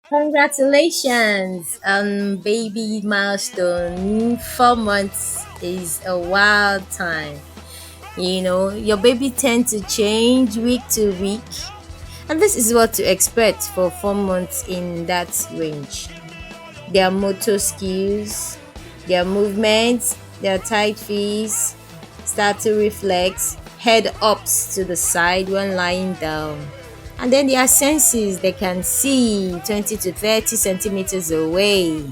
Congratulations on baby milestone. 4 months is a wild time. Your baby tends to change week to week, and this is what to expect for 4 months in that range. Their motor skills, their movements, their tight feet start to reflex, head ups to the side when lying down. And then their senses, they can see 20 to 30 centimeters away.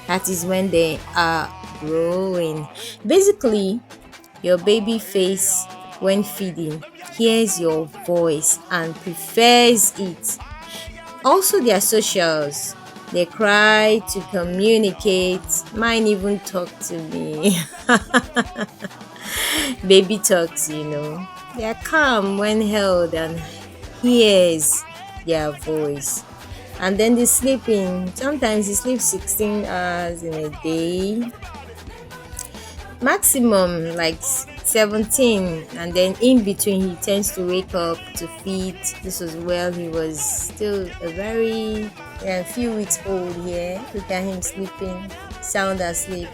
That is when they are growing. Basically, your baby face when feeding hears your voice and prefers it. Also, their socials. They cry to communicate. Mine even talk to me. Baby talks. They are calm when held and hears their voice. And then the sleeping. Sometimes he sleeps 16 hours in a day, maximum like 17, and then in between he tends to wake up to feed. This was while he was still a very few weeks old. Yeah, look at him sleeping, sound asleep.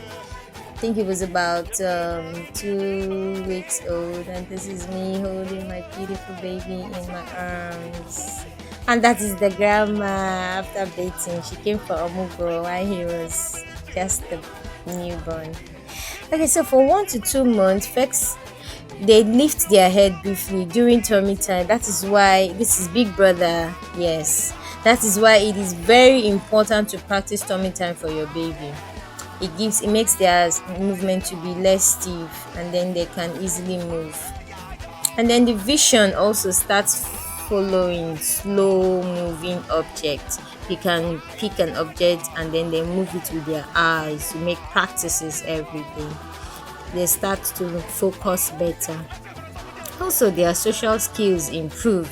I think he was about 2 weeks old, and this is me holding my beautiful baby in my arms. And that is the grandma after bathing. She came for Omugo while he was just a newborn. Okay, so for 1 to 2 months, first they lift their head briefly during tummy time. That is why this is big brother. Yes, that is why it is very important to practice tummy time for your baby. It makes their movement to be less stiff, and then they can easily move. And then the vision also starts following slow moving objects. You can pick an object and then they move it with their eyes to make practices every day. They start to focus better. Also, their social skills improve.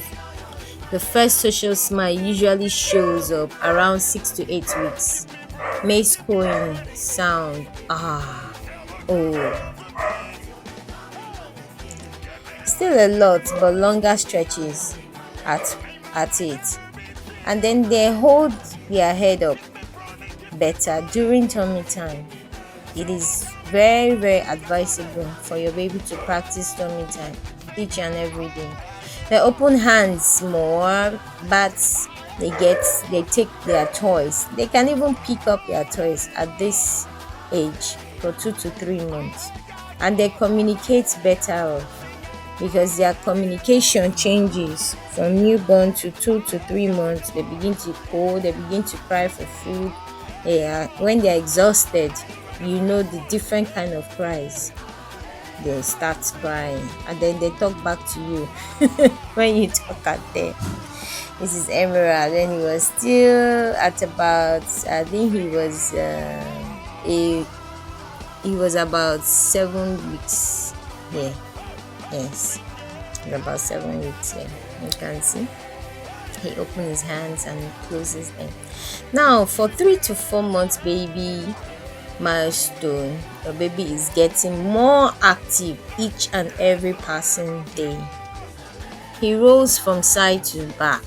The first social smile usually shows up around 6 to 8 weeks. Mace crowing sound, oh. Still a lot, but longer stretches at it. And then they hold their head up better during tummy time. It is very, very advisable for your baby to practice tummy time each and every day. They open hands more, but they take their toys. They can even pick up their toys at this age for 2 to 3 months. And they communicate better because their communication changes from newborn to 2 to 3 months. They begin to call, they begin to cry for food. When they're exhausted, the different kind of cries. They start crying and then they talk back to you when you talk at them. This is Emerald when he was still at about, I think he was about 7 weeks. Yeah. Yes, about 7 weeks. Yeah, you can see he opens his hands and closes them. Now, for 3 to 4 months baby milestone, your baby is getting more active each and every passing day. He rolls from side to back,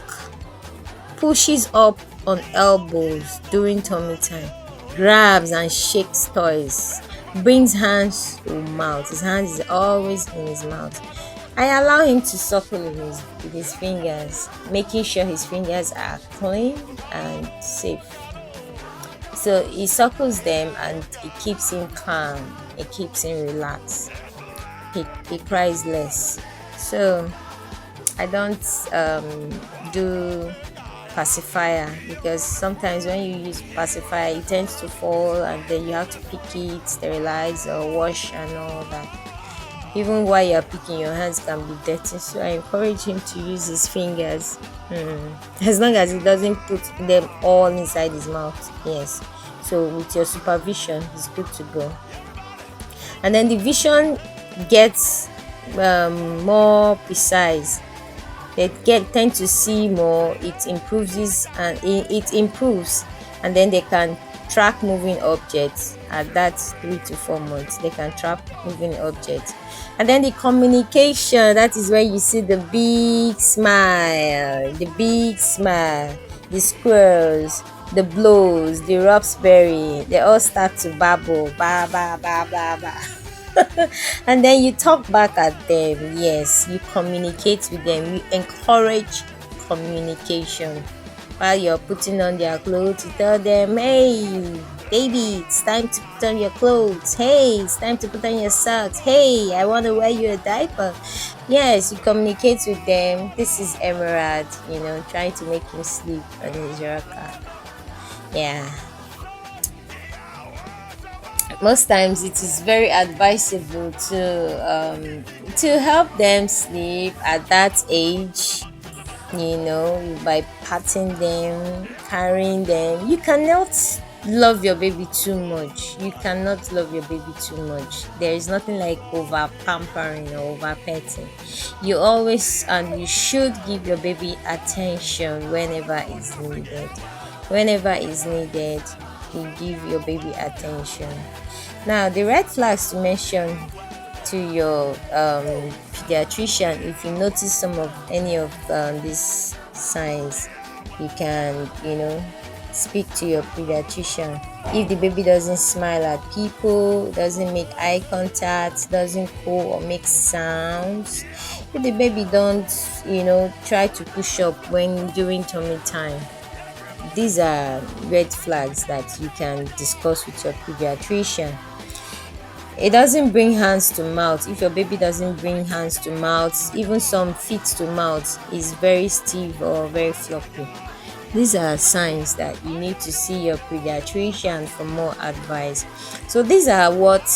pushes up on elbows during tummy time, grabs and shakes toys, brings hands to mouth. His hand is always in his mouth. I allow him to suckle with his fingers, making sure his fingers are clean and safe. So he suckles them and it keeps him calm. It keeps him relaxed. He cries less. So I don't do pacifier, because sometimes when you use pacifier it tends to fall and then you have to pick it, sterilize or wash and all that. Even while you're picking, your hands can be dirty, so I encourage him to use his fingers, as long as he doesn't put them all inside his mouth. Yes, so with your supervision he's good to go. And then the vision gets more precise. They tend to see more. It improves and then they can track moving objects at that 3 to 4 months. They can track moving objects. And then the communication, that is where you see the big smile, the squirrels. the blows, the raspberry, they all start to babble, ba ba ba ba ba. And then you talk back at them. Yes, you communicate with them, you encourage communication. While you're putting on their clothes, you tell them, hey baby, it's time to put on your clothes. Hey, it's time to put on your socks. Hey, I want to wear you a diaper. Yes, you communicate with them. This is Emerald, trying to make him sleep on his rocker. Yeah, most times it is very advisable to help them sleep at that age, by patting them, carrying them. You cannot love your baby too much. You cannot love your baby too much. There is nothing like over pampering or over petting. You always and you should give your baby attention whenever is needed. Whenever is needed, you give your baby attention. Now, the red flags to mention to your pediatrician, if you notice some of any of these signs, you can speak to your pediatrician. If the baby doesn't smile at people, doesn't make eye contact, doesn't call or make sounds, if the baby don't try to push up when during tummy time, these are red flags that you can discuss with your pediatrician. It doesn't bring hands to mouth. If your baby doesn't bring hands to mouth, even some feet to mouth, is very stiff or very floppy. These are signs that you need to see your pediatrician for more advice. So these are what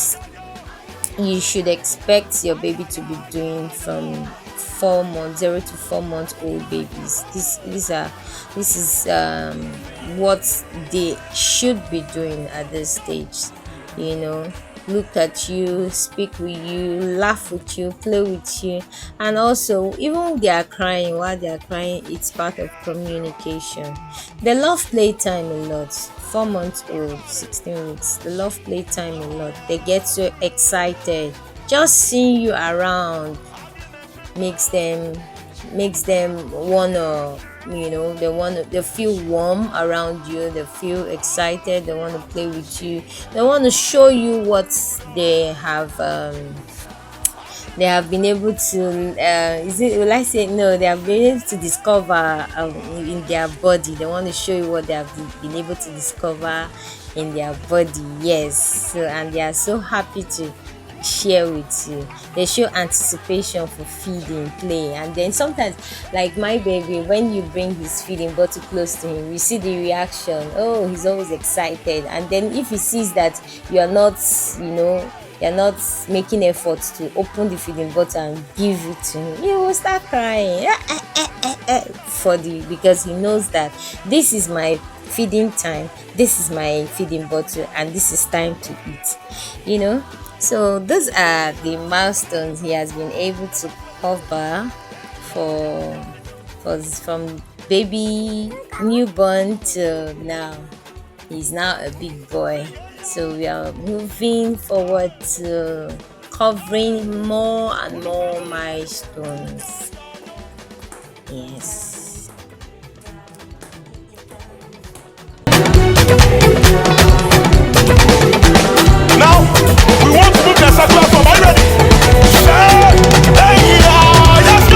you should expect your baby to be doing from 4 months, 0 to 4 months old babies. This is what they should be doing at this stage. Look at you, speak with you, laugh with you, play with you, and also even while they are crying, it's part of communication. They love playtime a lot. 4 months old, 16 weeks, they love playtime a lot. They get so excited. Just seeing you around makes them wanna they feel warm around you, they feel excited, they want to play with you, they want to show you what they have been able to they have been able to discover in their body. They want to show you what they have been able to discover in their body. Yes, so and they are so happy to share with you. They show anticipation for feeding, play, and then sometimes, like my baby, when you bring his feeding bottle close to him, you see the reaction. Oh, he's always excited. And then if he sees that you're not making efforts to open the feeding bottle and give it to him, he will start crying because he knows that this is my feeding time, this is my feeding bottle, and this is time to eat. So those are the milestones he has been able to cover from baby newborn to now. He's now a big boy. So we are moving forward to covering more and more milestones. Yes. Now, we want to move the circular form. Are you ready? Hey, let's go!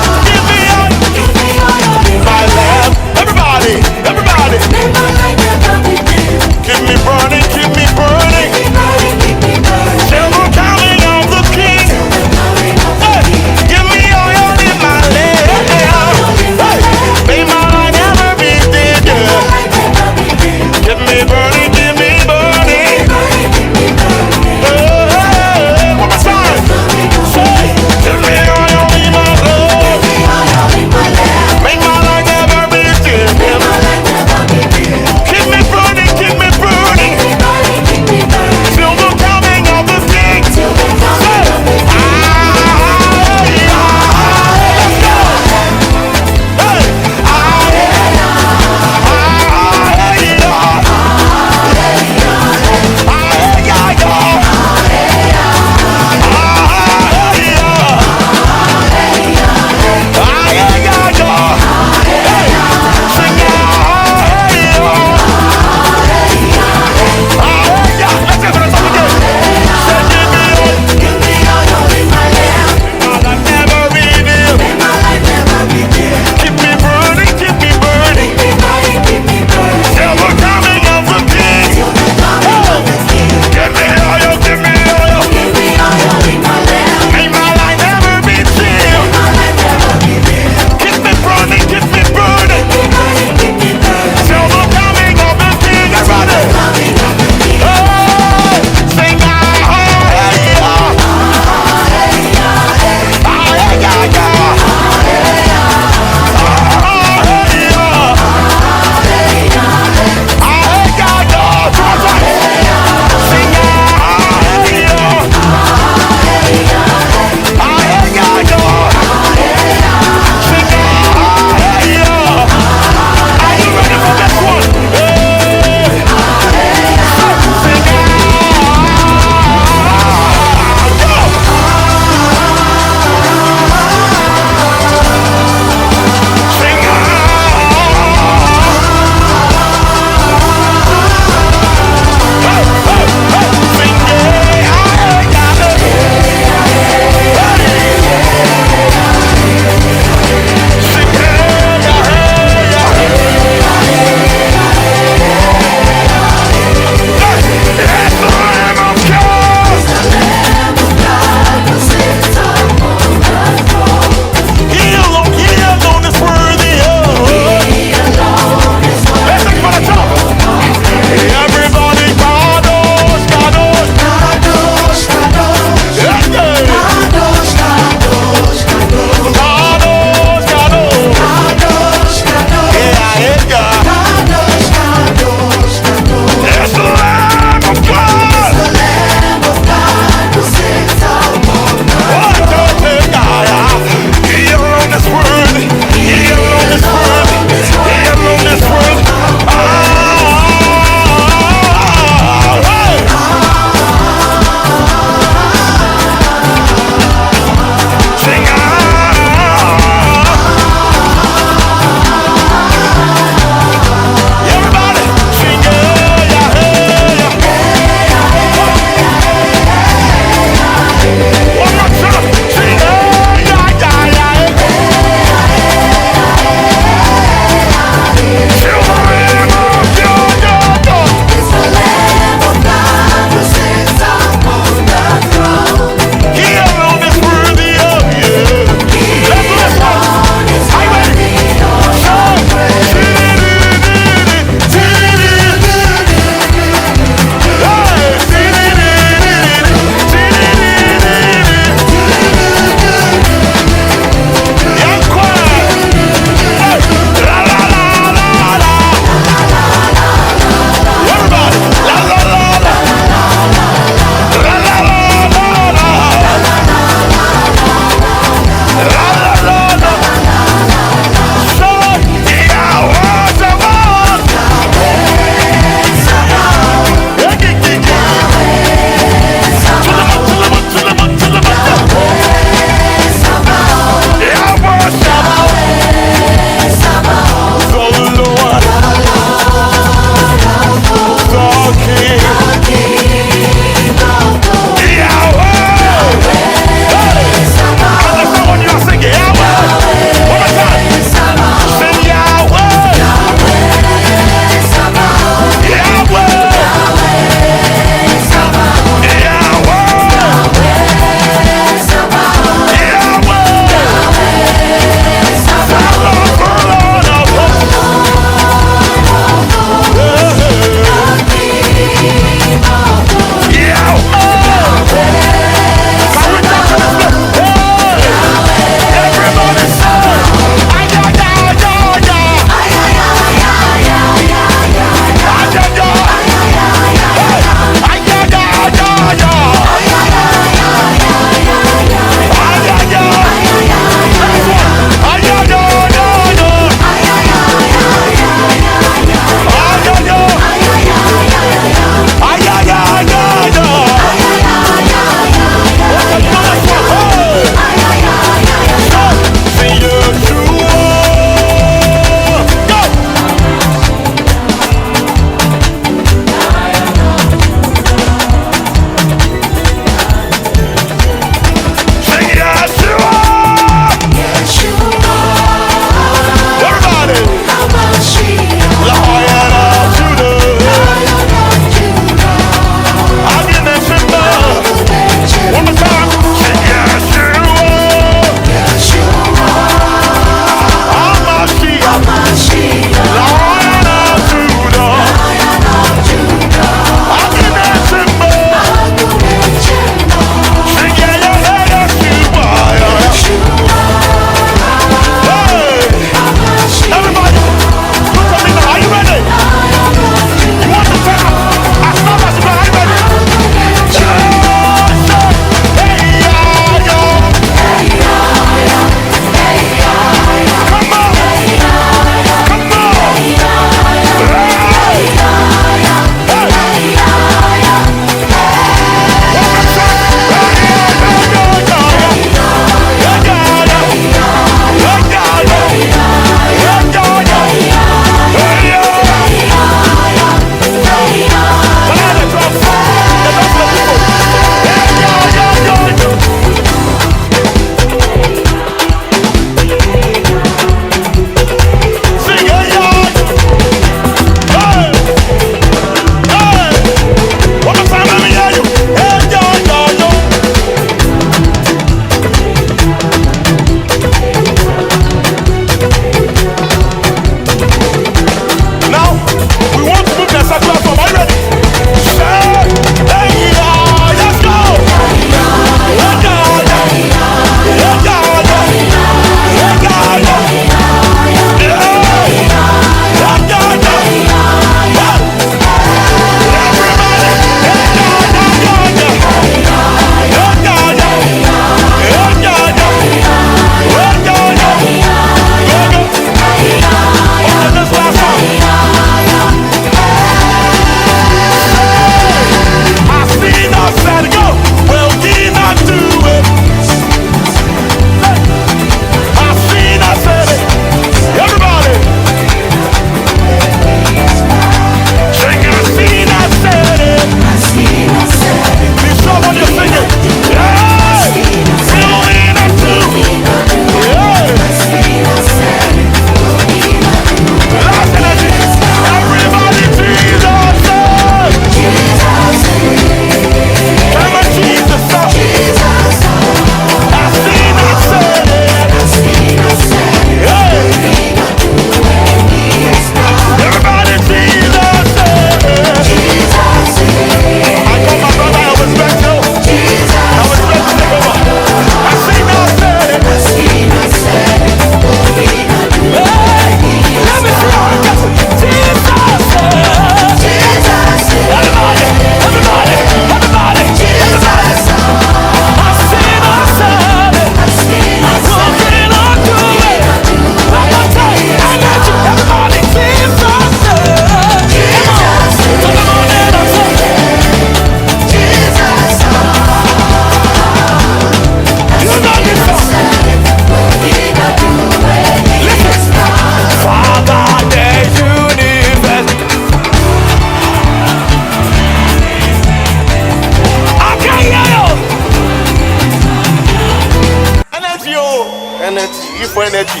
energy.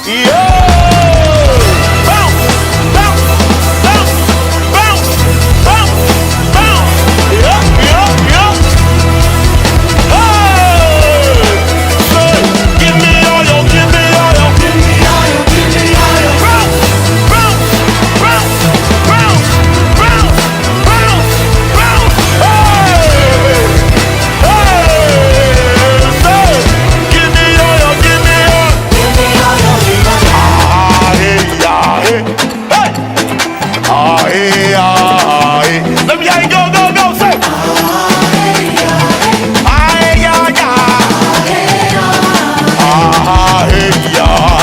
Yo! Bounce, bounce, bounce, bounce, bounce, bounce. Yeah, yeah, yeah. Hey! Say, give me all your, give me all your, give me all your, give me all your. Bounce, bounce, bounce, bounce, bounce, bounce, bounce. Hey! Hey! Say, give me all your, give me all. Give me all your, give me all. Ah, hey, ah, hey. Hey! Ah, hey, ah, hey. Let me hear you go, go, go. Say. Ah, hey, yeah, yeah. Ah, hey, yeah.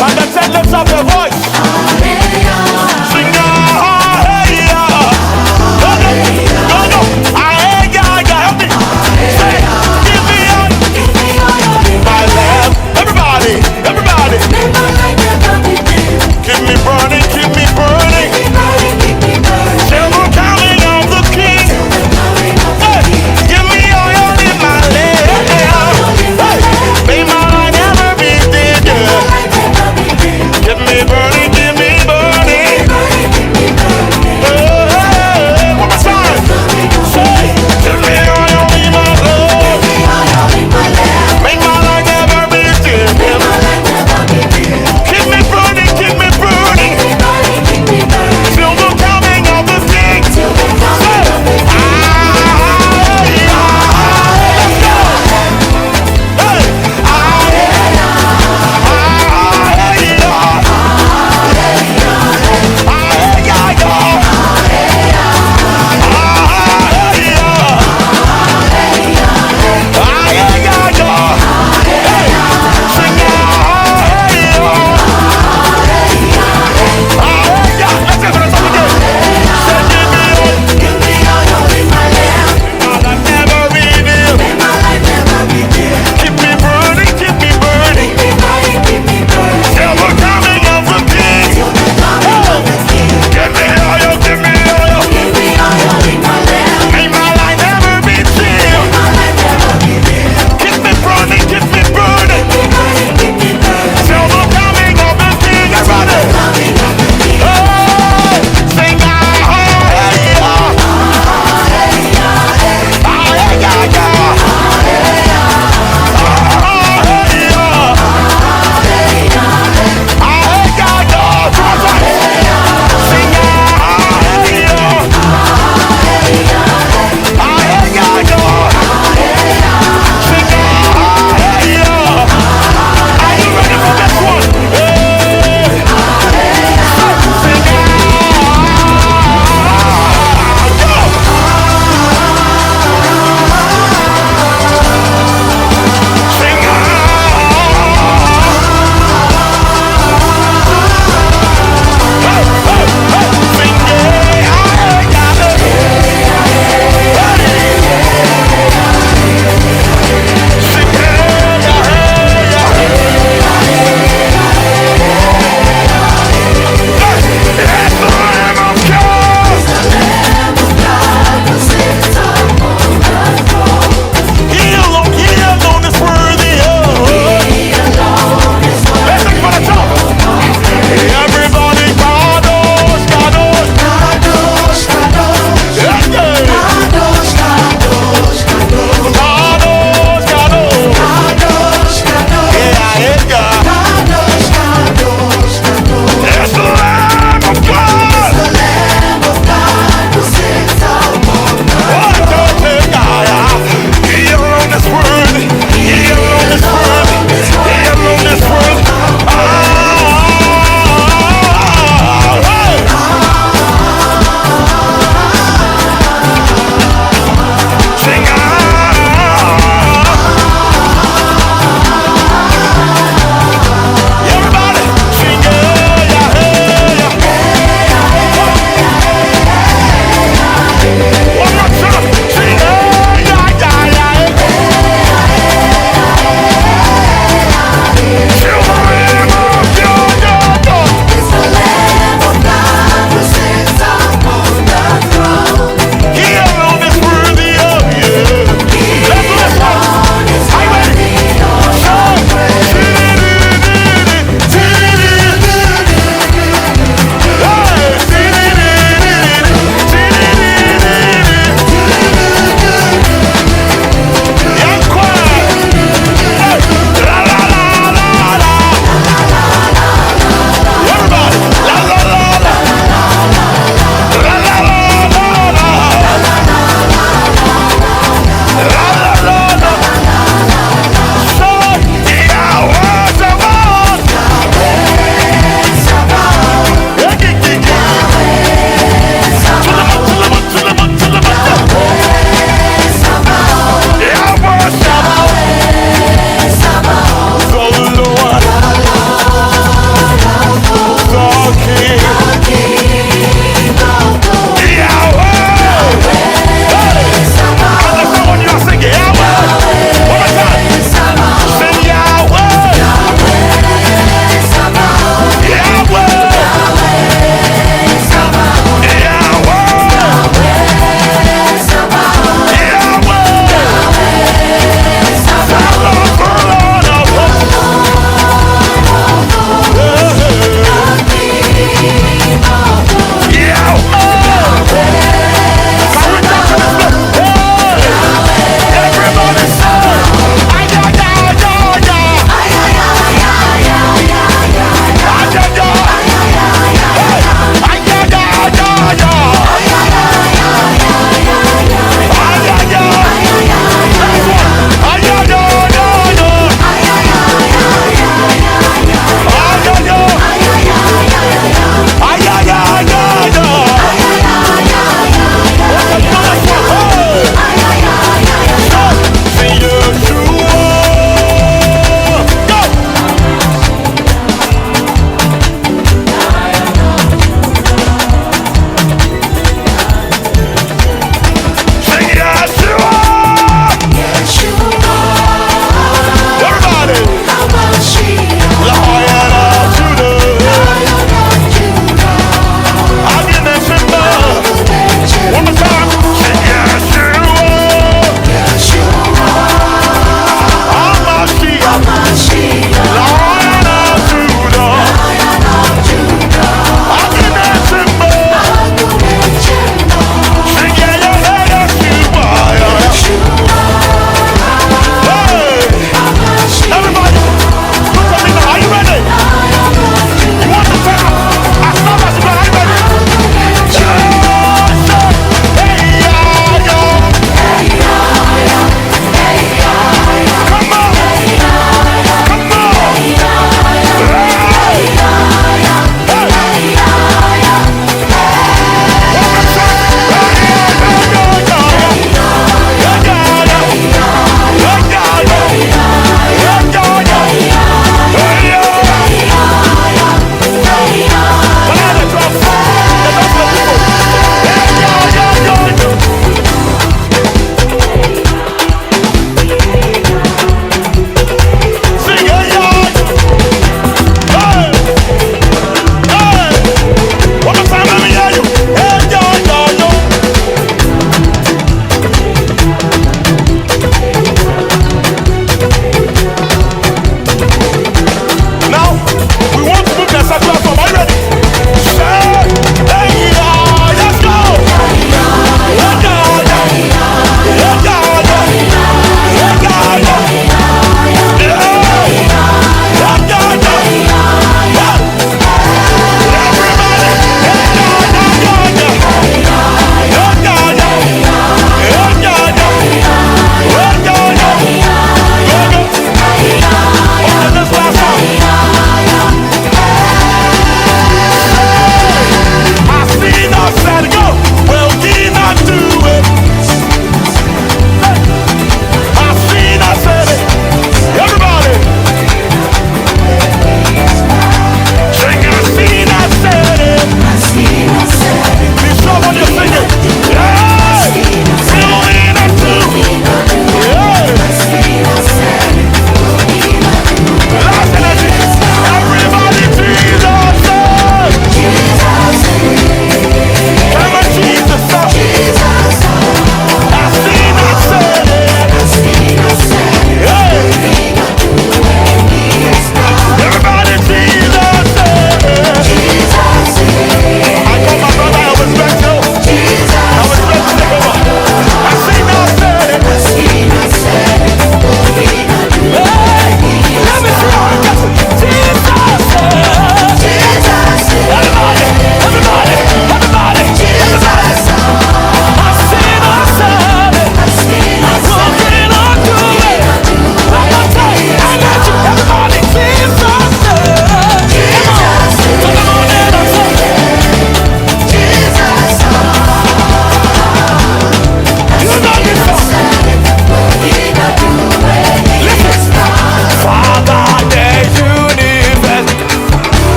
By the time lift up your voice. Sing, ah, hey, yeah. Go, go, go, go. Ah, hey, yeah, yeah. Help me. Say, give me all my love. Everybody, everybody.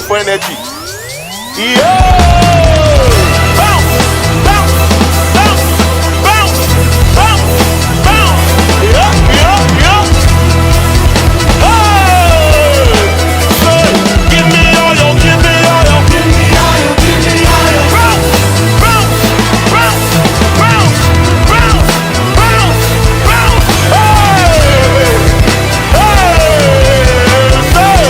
for energy. Yo! Bounce, bounce, bounce, bounce, bounce, bounce. Yeah, yeah, yeah. Hey! Say, give me all your, give me all your, give me all your, give me all your. Bounce, bounce, bounce, bounce, bounce, bounce, bounce. Hey! Hey! Say,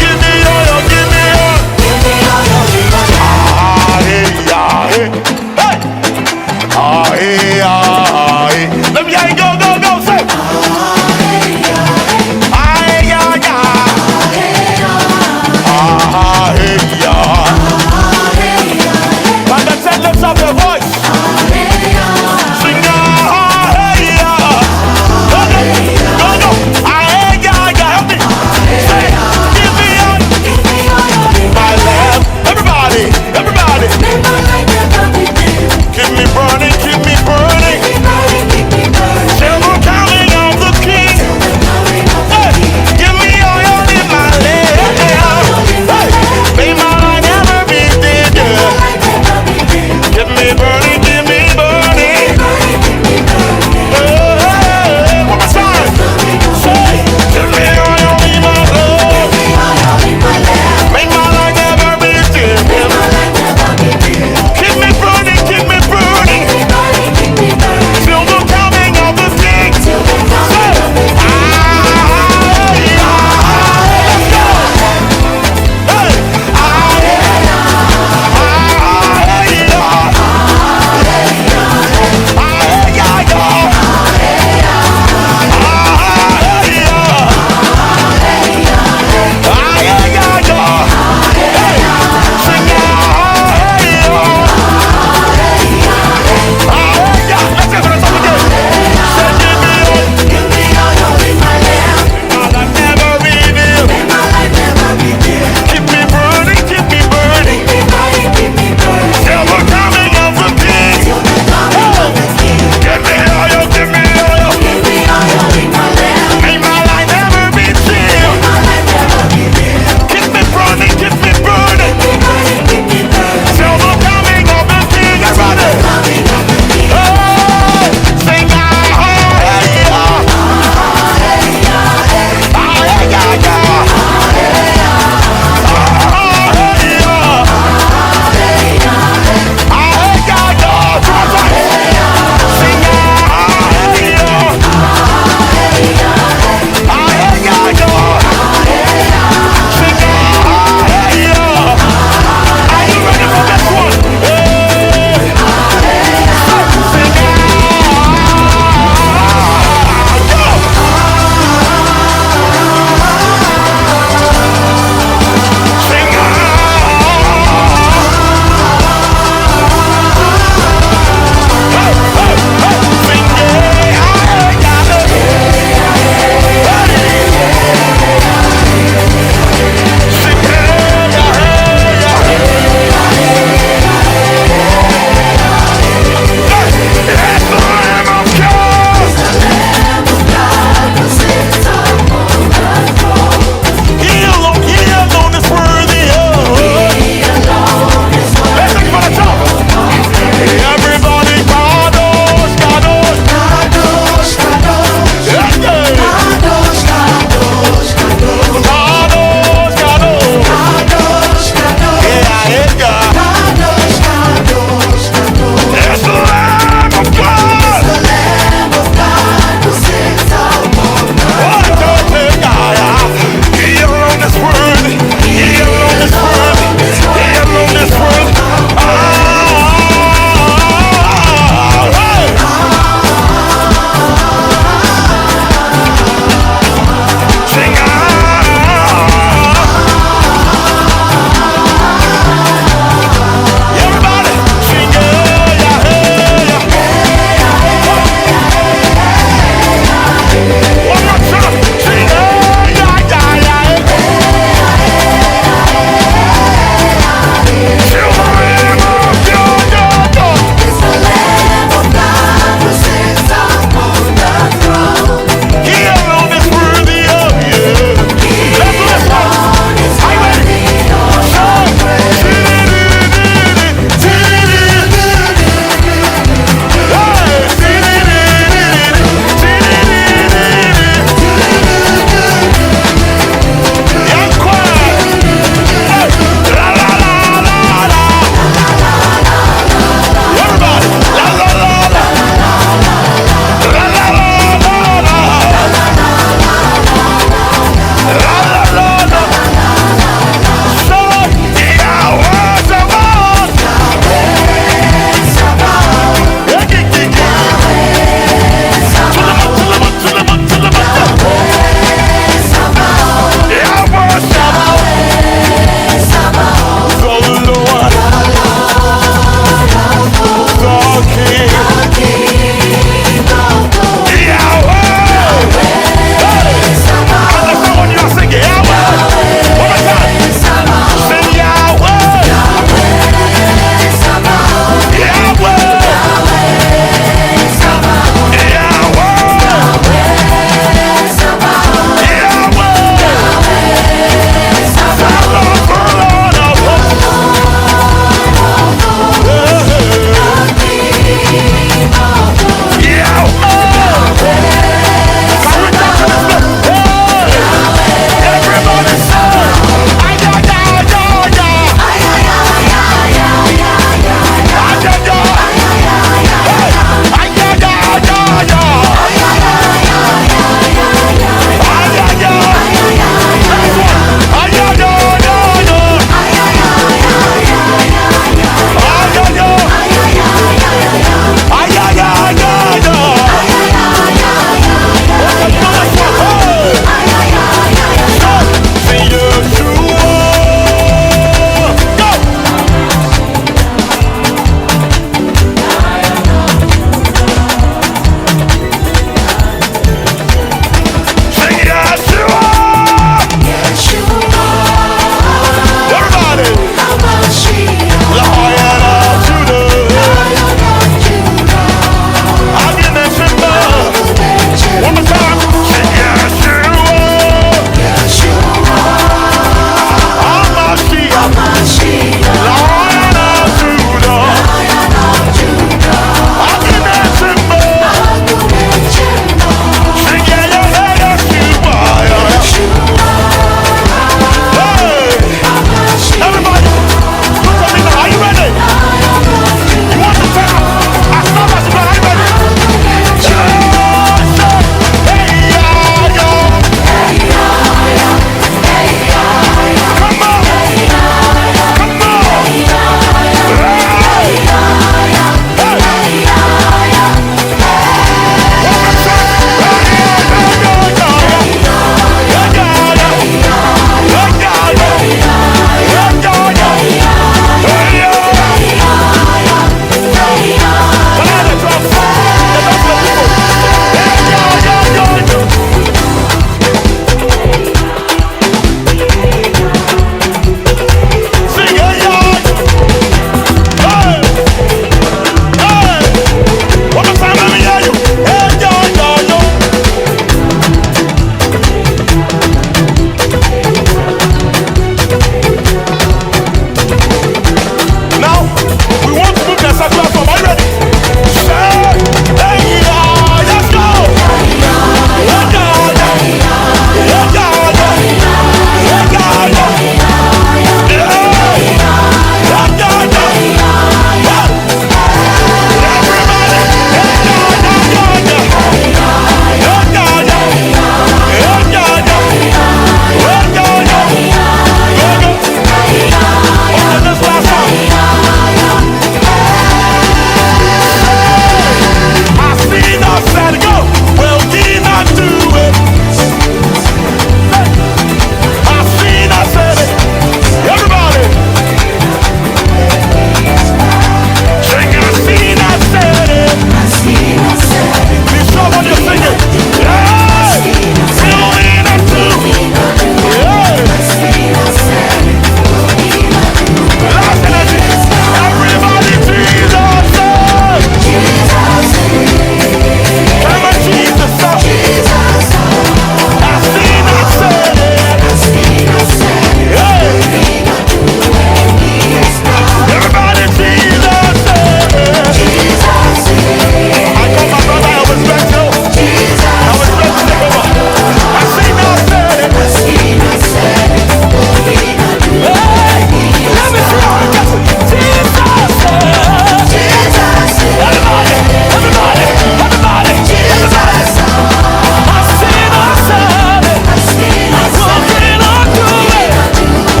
give me all your, give me all. Give me all your, give me all. Ah, hey, ah, hey. Hey! Ah, hey, ah, hey. Let me hear you go, go, go, say. Ah, hey, ah, yeah. Ah, hey, yeah. By the tenderness of your voice, sing ah, hey, yeah. Go, go, go, go. Ah, hey, yeah, yeah. Help me. Say, give me all, my lamb. Everybody, everybody. Keep me burning, keep me burning.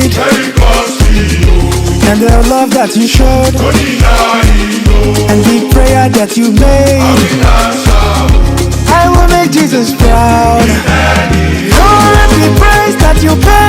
paid, and the love that you showed, and the prayer that you made. I will make Jesus proud. All of the praise that you paid.